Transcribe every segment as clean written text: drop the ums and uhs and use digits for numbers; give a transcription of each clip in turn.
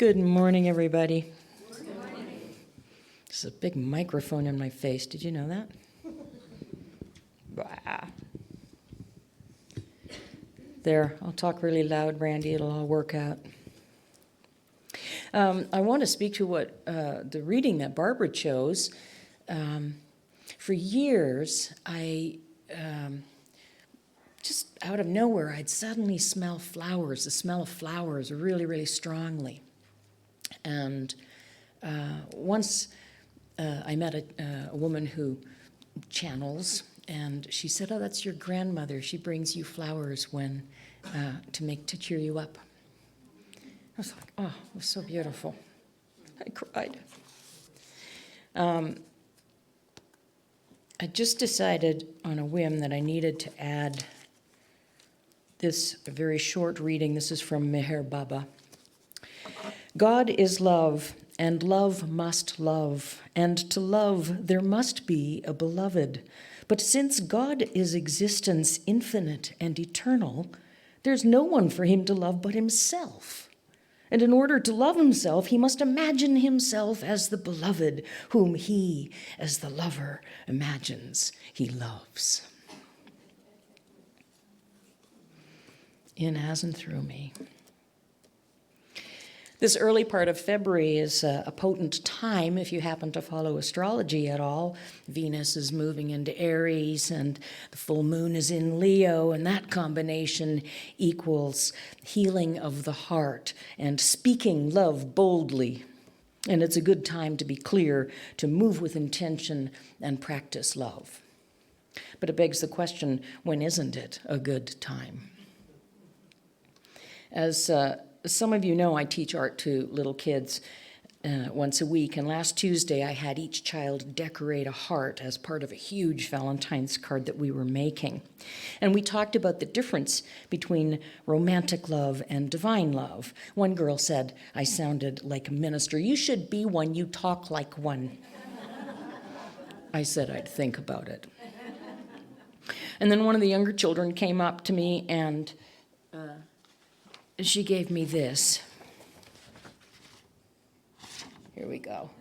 Good morning, everybody. Good morning. There's a big microphone in my face. Did you know that? Bah. There, I'll talk really loud, Randy. It'll all work out. I want to speak to what the reading that Barbara chose. For years, I just out of nowhere, I'd suddenly smell flowers, the smell of flowers really, really strongly. And once I met a woman who channels, and she said, "Oh, that's your grandmother. She brings you flowers when to cheer you up." I was like, oh, it was so beautiful. I cried. I just decided on a whim that I needed to add this very short reading. This is from Meher Baba. God is love, and love must love, and to love there must be a beloved. But since God is existence infinite and eternal, there's no one for him to love but himself. And in order to love himself, he must imagine himself as the beloved, whom he, as the lover, imagines he loves. In, as, and through me. This early part of February is a potent time if you happen to follow astrology at all. Venus is moving into Aries and the full moon is in Leo, and that combination equals healing of the heart and speaking love boldly. And it's a good time to be clear, to move with intention and practice love. But it begs the question, when isn't it a good time? As some of you know, I teach art to little kids once a week, and last Tuesday I had each child decorate a heart as part of a huge Valentine's card that we were making. And we talked about the difference between romantic love and divine love. One girl said, I sounded like a minister. You should be one, you talk like one. I said I'd think about it. And then one of the younger children came up to me and she gave me this. Here we go.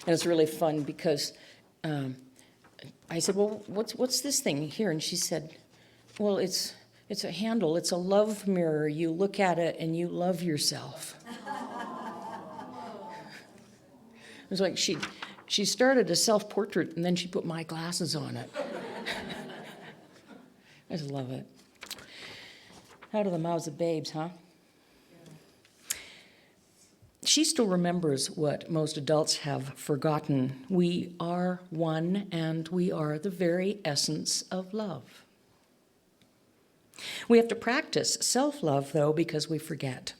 And it's really fun because I said, well, what's this thing here? And she said, well, it's a handle. It's a love mirror. You look at it and you love yourself. It was like she started a self-portrait and then she put my glasses on it. I just love it. Out of the mouths of babes, huh? She still remembers what most adults have forgotten. We are one, and we are the very essence of love. We have to practice self-love, though, because we forget.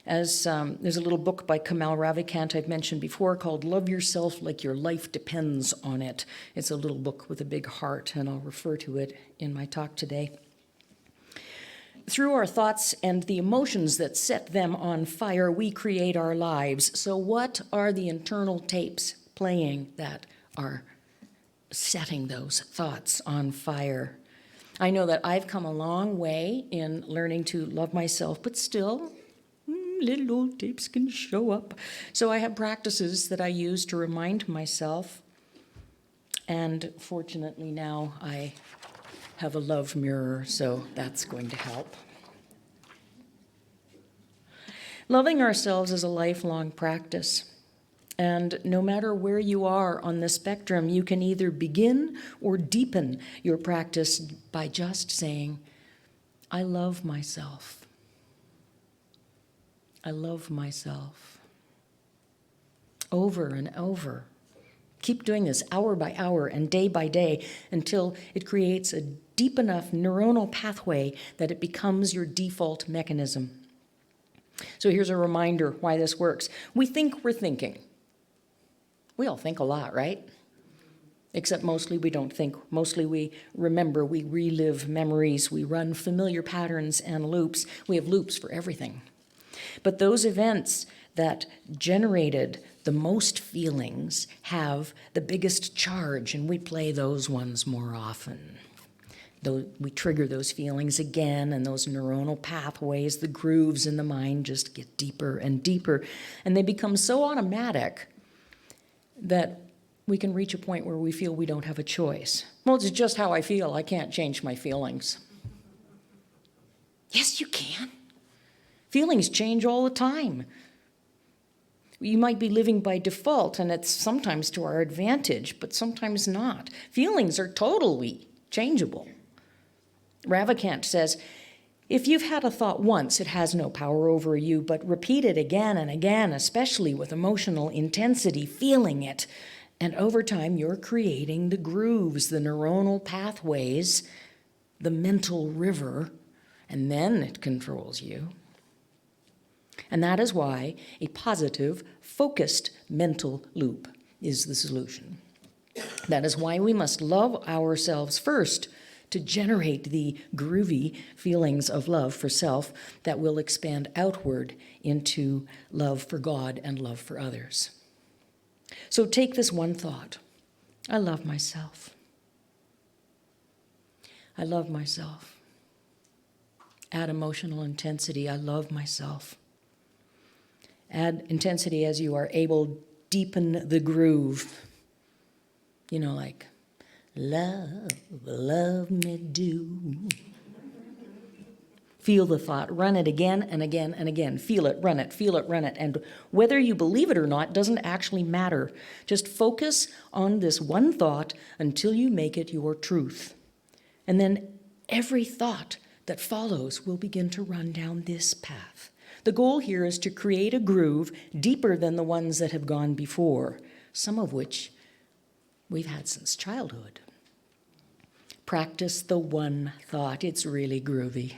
As there's a little book by Kamal Ravikant I've mentioned before called Love Yourself Like Your Life Depends on It. It's a little book with a big heart, and I'll refer to it in my talk today. Through our thoughts and the emotions that set them on fire, we create our lives. So what are the internal tapes playing that are setting those thoughts on fire? I know that I've come a long way in learning to love myself, but still, little old tapes can show up. So I have practices that I use to remind myself. And fortunately now I have a love mirror, so that's going to help. Loving ourselves is a lifelong practice, and no matter where you are on the spectrum, you can either begin or deepen your practice by just saying, I love myself. I love myself. Over and over. Keep doing this hour by hour and day by day until it creates a deep enough neuronal pathway that it becomes your default mechanism. So here's a reminder why this works. We think we're thinking. We all think a lot, right? Except mostly we don't think. Mostly we remember, we relive memories, we run familiar patterns and loops. We have loops for everything. But those events that generated the most feelings have the biggest charge, and we play those ones more often. Though we trigger those feelings again, and those neuronal pathways, the grooves in the mind just get deeper and deeper. And they become so automatic that we can reach a point where we feel we don't have a choice. Well, it's just how I feel. I can't change my feelings. Yes, you can. Feelings change all the time. You might be living by default, and it's sometimes to our advantage, but sometimes not. Feelings are totally changeable. Ravikant says, if you've had a thought once, it has no power over you, but repeat it again and again, especially with emotional intensity, feeling it. And over time, you're creating the grooves, the neuronal pathways, the mental river, and then it controls you. And that is why a positive, focused mental loop is the solution. That is why we must love ourselves first to generate the groovy feelings of love for self that will expand outward into love for God and love for others. So take this one thought. I love myself. I love myself. Add emotional intensity. I love myself. Add intensity as you are able. Deepen the groove. You know, like, love me do. Feel the thought. Run it again and again and again. Feel it, run it, feel it, run it. And whether you believe it or not doesn't actually matter. Just focus on this one thought until you make it your truth. And then every thought that follows will begin to run down this path. The goal here is to create a groove deeper than the ones that have gone before, some of which we've had since childhood. Practice the one thought. It's really groovy.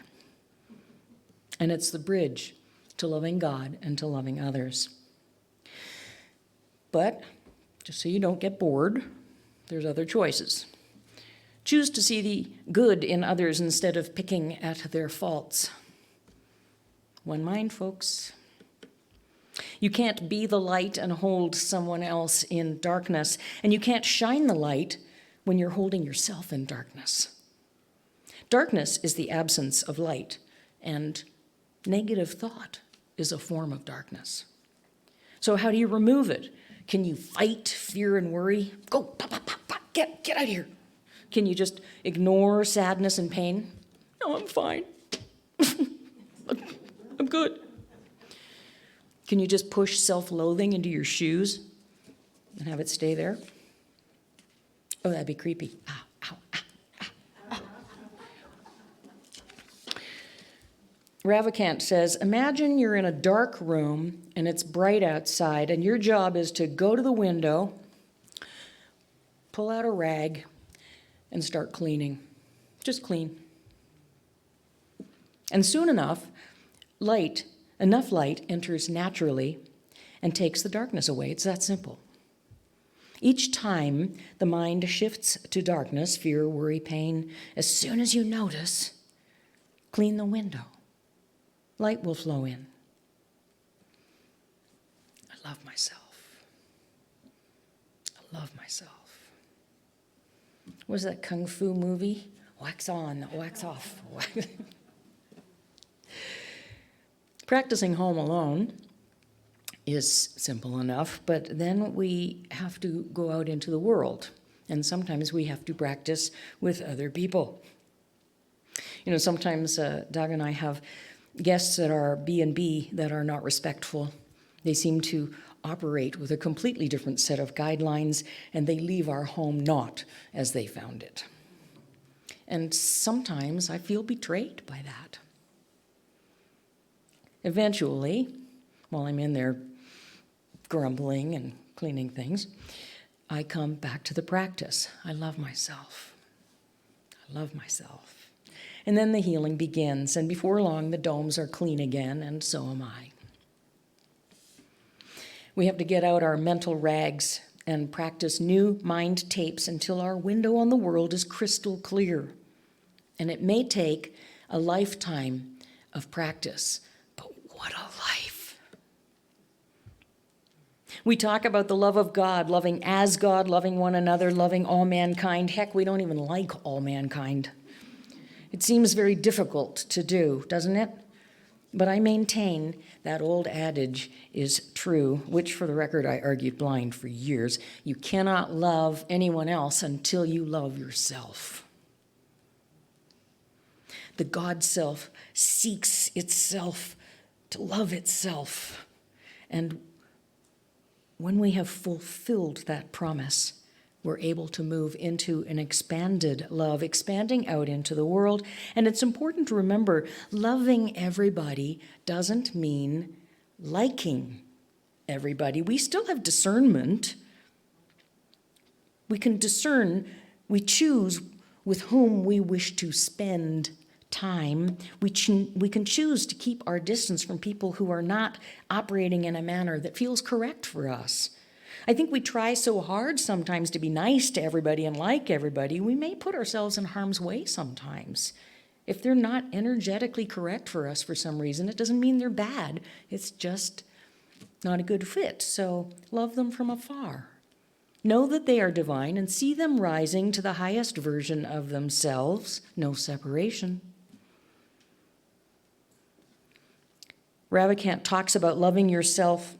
And it's the bridge to loving God and to loving others. But, just so you don't get bored, there's other choices. Choose to see the good in others instead of picking at their faults. One mind, folks. You can't be the light and hold someone else in darkness, and you can't shine the light when you're holding yourself in darkness. Darkness is the absence of light, and negative thought is a form of darkness. So how do you remove it? Can you fight fear and worry? Go, get out of here. Can you just ignore sadness and pain? No, I'm fine. I'm good. Can you just push self-loathing into your shoes and have it stay there? Oh, that'd be creepy. Ow, ow, ow, ow, ow. Ravikant says, imagine you're in a dark room and it's bright outside, and your job is to go to the window, pull out a rag, and start cleaning. Just clean. And soon enough light enters naturally and takes the darkness away. It's that simple. Each time the mind shifts to darkness, fear, worry, pain, as soon as you notice, clean the window. Light will flow in. I love myself. I love myself. What was that kung fu movie? Wax on, wax off. Practicing home alone is simple enough, but then we have to go out into the world, and sometimes we have to practice with other people. You know, sometimes Doug and I have guests at our B&B that are not respectful. They seem to operate with a completely different set of guidelines, and they leave our home not as they found it. And sometimes I feel betrayed by that. Eventually, while I'm in there grumbling and cleaning things, I come back to the practice. I love myself. I love myself. And then the healing begins, and before long, the domes are clean again, and so am I. We have to get out our mental rags and practice new mind tapes until our window on the world is crystal clear. And it may take a lifetime of practice. What a life. We talk about the love of God, loving as God, loving one another, loving all mankind. Heck, we don't even like all mankind. It seems very difficult to do, doesn't it? But I maintain that old adage is true, which for the record I argued blind for years. You cannot love anyone else until you love yourself. The God self seeks itself to love itself. And when we have fulfilled that promise, we're able to move into an expanded love, expanding out into the world. And it's important to remember, loving everybody doesn't mean liking everybody. We still have discernment. We can discern, we choose with whom we wish to spend time. We can choose to keep our distance from people who are not operating in a manner that feels correct for us. I think we try so hard sometimes to be nice to everybody and like everybody, we may put ourselves in harm's way sometimes. If they're not energetically correct for us for some reason, it doesn't mean they're bad. It's just not a good fit. So love them from afar. Know that they are divine and see them rising to the highest version of themselves. No separation. Ravikant talks about loving yourself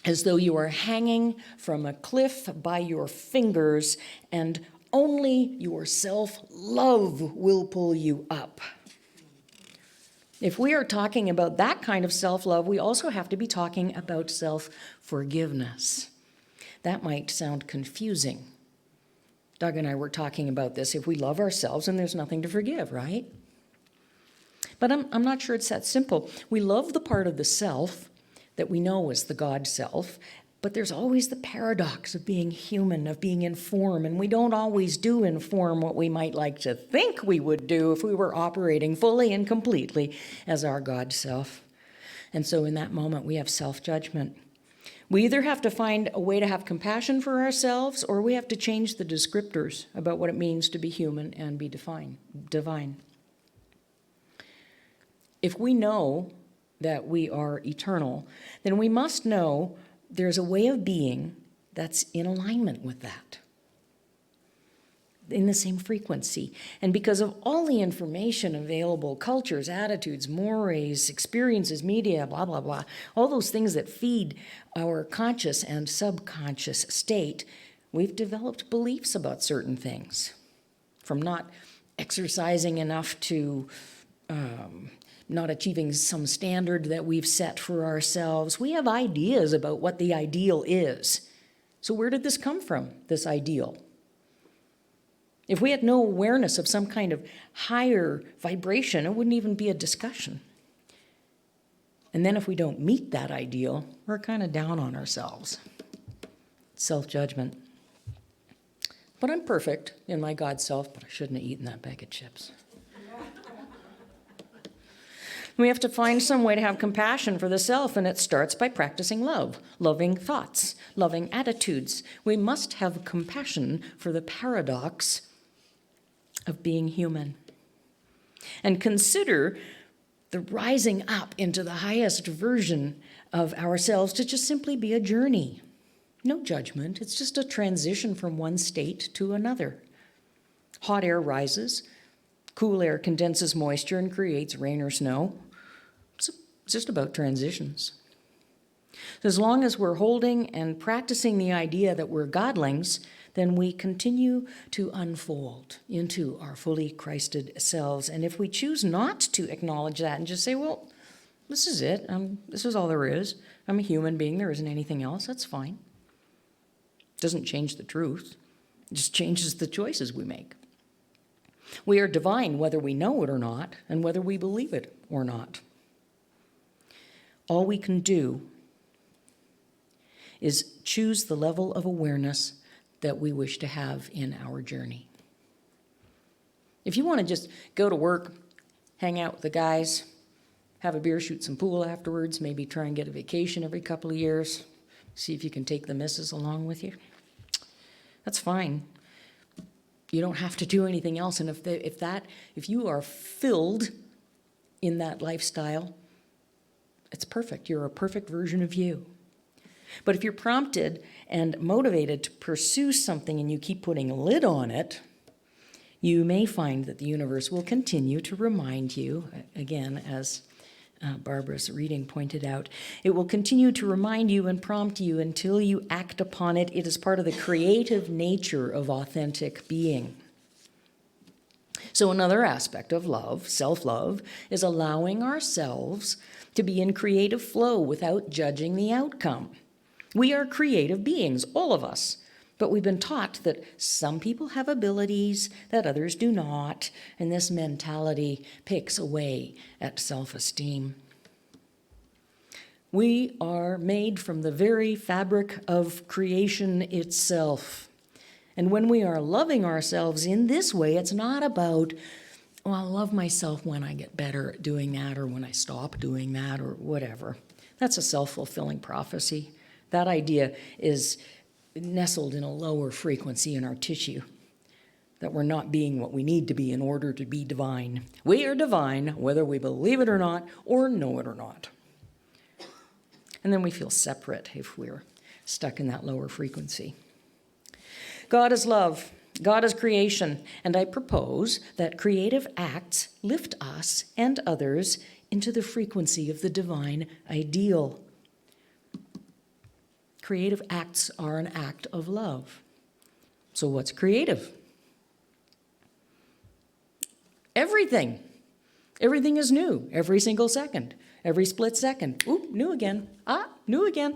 as though you are hanging from a cliff by your fingers and only your self-love will pull you up. If we are talking about that kind of self-love, we also have to be talking about self-forgiveness. That might sound confusing. Doug and I were talking about this. If we love ourselves, then there's nothing to forgive, right? But I'm not sure it's that simple. We love the part of the self that we know is the God self, but there's always the paradox of being human, of being in form, and we don't always do in form what we might like to think we would do if we were operating fully and completely as our God self. And so in that moment, we have self-judgment. We either have to find a way to have compassion for ourselves, or we have to change the descriptors about what it means to be human and be divine. If we know that we are eternal, then we must know there's a way of being that's in alignment with that, in the same frequency. And because of all the information available, cultures, attitudes, mores, experiences, media, blah, blah, blah, all those things that feed our conscious and subconscious state, we've developed beliefs about certain things, from not exercising enough to not achieving some standard that we've set for ourselves. We have ideas about what the ideal is. So where did this come from, this ideal? If we had no awareness of some kind of higher vibration, it wouldn't even be a discussion. And then if we don't meet that ideal, we're kind of down on ourselves. Self-judgment. But I'm perfect in my God self, but I shouldn't have eaten that bag of chips. We have to find some way to have compassion for the self, and it starts by practicing love, loving thoughts, loving attitudes. We must have compassion for the paradox of being human. And consider the rising up into the highest version of ourselves to just simply be a journey. No judgment, it's just a transition from one state to another. Hot air rises, cool air condenses moisture and creates rain or snow. It's just about transitions. As long as we're holding and practicing the idea that we're godlings, then we continue to unfold into our fully Christed selves. And if we choose not to acknowledge that and just say, well, this is it, this is all there is, I'm a human being, there isn't anything else, that's fine. It doesn't change the truth, it just changes the choices we make. We are divine whether we know it or not, and whether we believe it or not. All we can do is choose the level of awareness that we wish to have in our journey. If you want to just go to work, hang out with the guys, have a beer, shoot some pool afterwards, maybe try and get a vacation every couple of years, see if you can take the missus along with you, that's fine. You don't have to do anything else. And if you are filled in that lifestyle, it's perfect. You're a perfect version of you. But if you're prompted and motivated to pursue something and you keep putting a lid on it, You may find that the universe will continue to remind you, again, as Barbara's reading pointed out, it will continue to remind you and prompt you until you act upon it. It is part of the creative nature of authentic being. So another aspect of love, self-love, is allowing ourselves to be in creative flow without judging the outcome. We are creative beings, all of us. But we've been taught that some people have abilities that others do not, and this mentality picks away at self-esteem. We are made from the very fabric of creation itself. And when we are loving ourselves in this way, it's not about, well, I'll love myself when I get better at doing that or when I stop doing that or whatever. That's a self-fulfilling prophecy. That idea is nestled in a lower frequency in our tissue, that we're not being what we need to be in order to be divine. We are divine, whether we believe it or not, or know it or not. And then we feel separate if we're stuck in that lower frequency. God is love. God is creation. And I propose that creative acts lift us and others into the frequency of the divine ideal. Creative acts are an act of love. So what's creative? Everything. Everything is new every single second, every split second. Oop, new again. New again.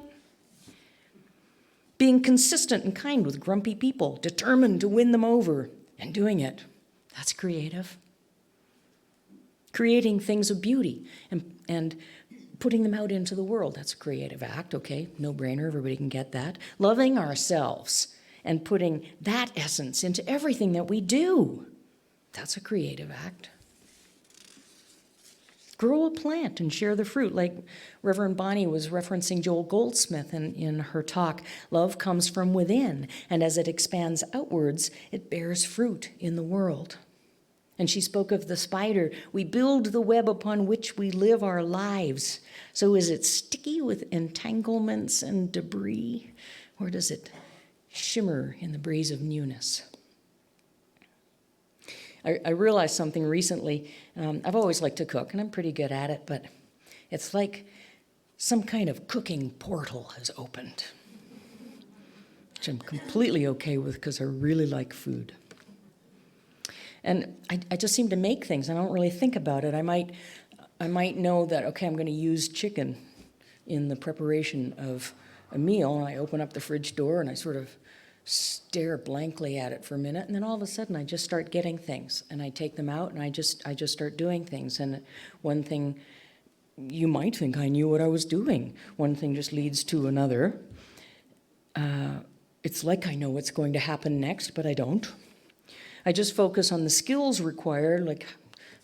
Being consistent and kind with grumpy people, determined to win them over, and doing it. That's creative. Creating things of beauty and putting them out into the world. That's a creative act, okay? No brainer, everybody can get that. Loving ourselves and putting that essence into everything that we do. That's a creative act. Grow a plant and share the fruit, like Reverend Bonnie was referencing Joel Goldsmith in her talk. Love comes from within, and as it expands outwards, it bears fruit in the world. And she spoke of the spider. We build the web upon which we live our lives. So is it sticky with entanglements and debris, or does it shimmer in the breeze of newness? I realized something recently. I've always liked to cook, and I'm pretty good at it, but it's like some kind of cooking portal has opened, which I'm completely okay with because I really like food. And I just seem to make things. I don't really think about it. I might know that, okay, I'm going to use chicken in the preparation of a meal, and I open up the fridge door and I sort of stare blankly at it for a minute, and then all of a sudden I just start getting things, and I take them out and I just start doing things. And one thing, you might think I knew what I was doing. One thing just leads to another. It's like I know what's going to happen next, but I don't. I just focus on the skills required, like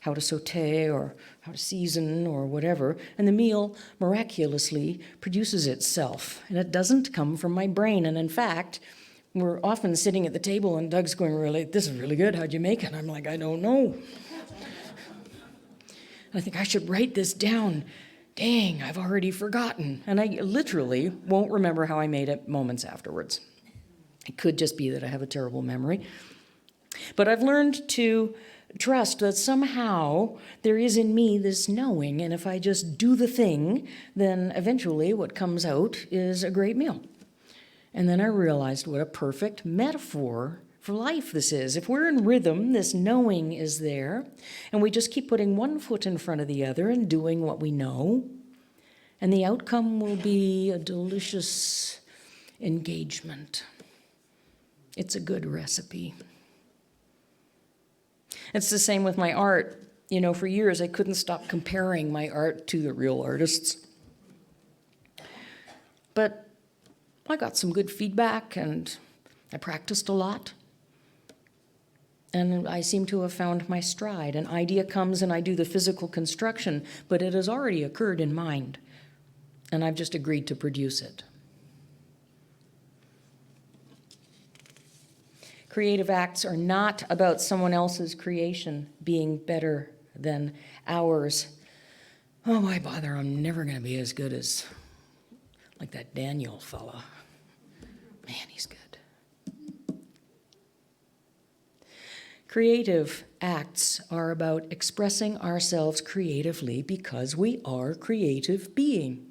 how to saute or how to season or whatever, and the meal miraculously produces itself. And it doesn't come from my brain. And in fact, we're often sitting at the table and Doug's going, really, this is really good, how'd you make it? And I'm like, I don't know. I think I should write this down. Dang, I've already forgotten. And I literally won't remember how I made it moments afterwards. It could just be that I have a terrible memory. But I've learned to trust that somehow there is in me this knowing, and if I just do the thing, then eventually what comes out is a great meal. And then I realized what a perfect metaphor for life this is. If we're in rhythm, this knowing is there, and we just keep putting one foot in front of the other and doing what we know, and the outcome will be a delicious engagement. It's a good recipe. It's the same with my art. You know, for years I couldn't stop comparing my art to the real artists. But I got some good feedback and I practiced a lot. And I seem to have found my stride. An idea comes and I do the physical construction, but it has already occurred in mind. And I've just agreed to produce it. Creative acts are not about someone else's creation being better than ours. Oh, why bother? I'm never going to be as good as, like that Daniel fella. Man, he's good. Creative acts are about expressing ourselves creatively because we are creative being.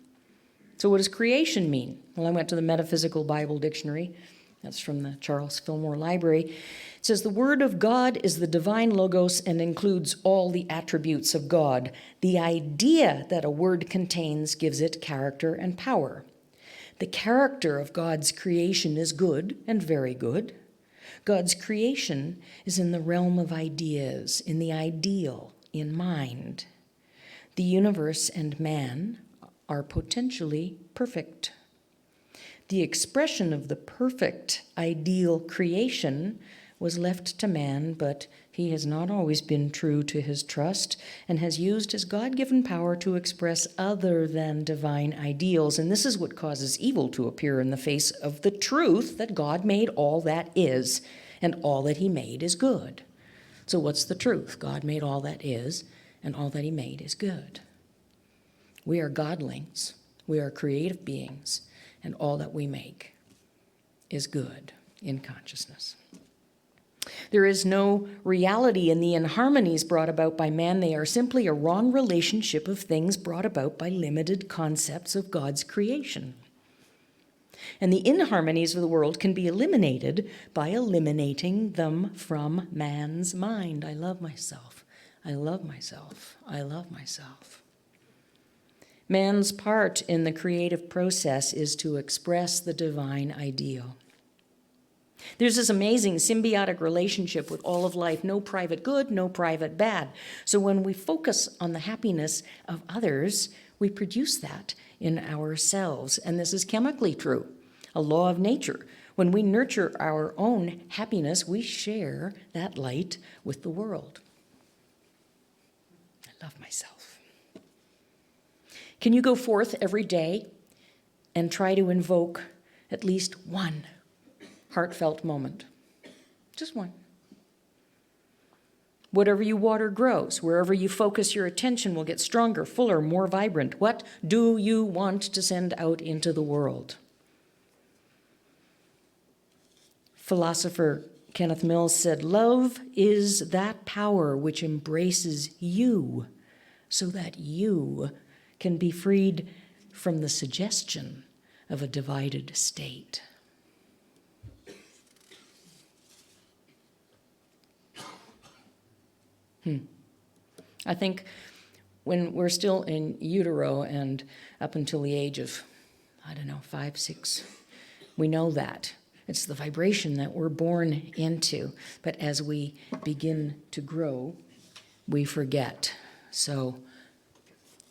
So what does creation mean? Well, I went to the Metaphysical Bible Dictionary. That's from the Charles Fillmore Library. It says, the word of God is the divine logos and includes all the attributes of God. The idea that a word contains gives it character and power. The character of God's creation is good and very good. God's creation is in the realm of ideas, in the ideal, in mind. The universe and man are potentially perfect. The expression of the perfect ideal creation was left to man, but he has not always been true to his trust and has used his God-given power to express other than divine ideals. And this is what causes evil to appear in the face of the truth that God made all that is, and all that he made is good. So what's the truth? God made all that is, and all that he made is good. We are godlings. We are creative beings, and all that we make is good in consciousness. There is no reality in the inharmonies brought about by man. They are simply a wrong relationship of things brought about by limited concepts of God's creation. And the inharmonies of the world can be eliminated by eliminating them from man's mind. I love myself. I love myself. I love myself. Man's part in the creative process is to express the divine ideal. There's this amazing symbiotic relationship with all of life, no private good, no private bad. So when we focus on the happiness of others, we produce that in ourselves. And this is chemically true, a law of nature. When we nurture our own happiness, we share that light with the world. I love myself. Can you go forth every day and try to invoke at least one heartfelt moment? Just one. Whatever you water grows. Wherever you focus your attention will get stronger, fuller, more vibrant. What do you want to send out into the world? Philosopher Kenneth Mills said, love is that power which embraces you so that you can be freed from the suggestion of a divided state. I think when we're still in utero and up until the age of, 5, 6, we know that. It's the vibration that we're born into. But as we begin to grow, we forget. So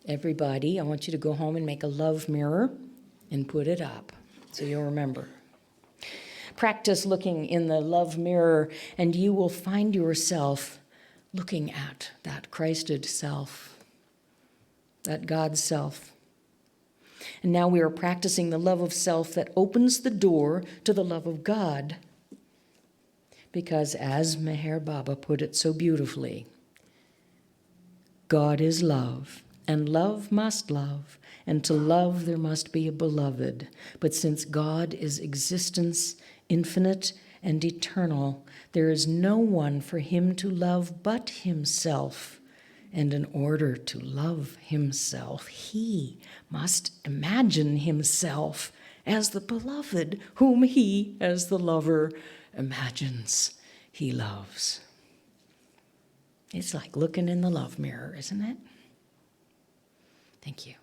everybody, I want you to go home and make a love mirror and put it up so you'll remember. Practice looking in the love mirror and you will find yourself looking at that Christed self, that God self. And now we are practicing the love of self that opens the door to the love of God. Because as Meher Baba put it so beautifully, God is love, and love must love, and to love there must be a beloved. But since God is existence, infinite and eternal, there is no one for him to love but himself. And in order to love himself, he must imagine himself as the beloved whom he, as the lover, imagines he loves. It's like looking in the love mirror, isn't it? Thank you.